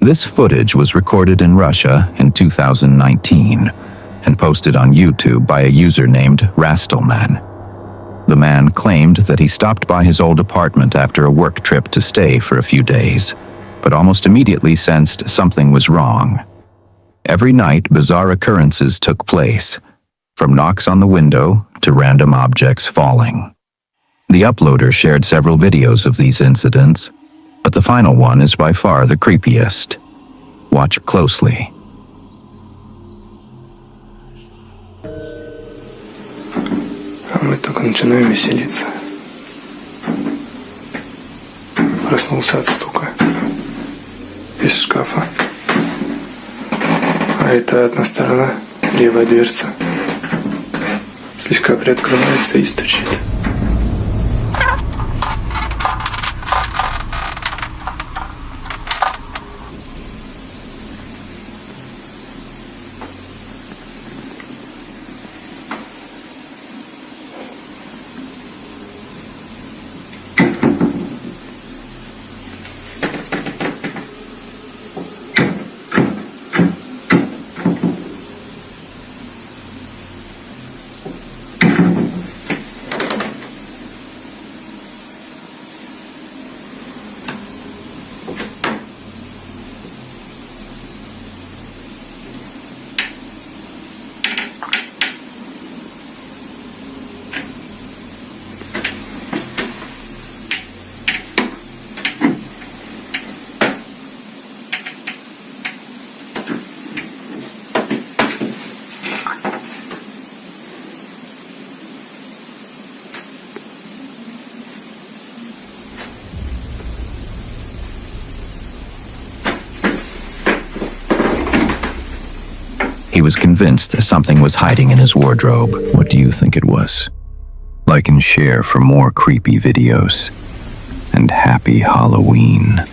This footage was recorded in Russia in 2019 and posted on YouTube by a user named Rastelman. The man claimed that he stopped by his old apartment after a work trip to stay for a few days, but almost immediately sensed something was wrong. Every night, bizarre occurrences took place, from knocks on the window to random objects falling. The uploader shared several videos of these incidents, but the final one is by far the creepiest. Watch closely. А мы только начинаем веселиться. Проснулся от стука из шкафа. А это одна сторона, левая дверца, слегка приоткрывается и стучит. He was convinced something was hiding in his wardrobe. What do you think it was? Like and share for more creepy videos. And happy Halloween.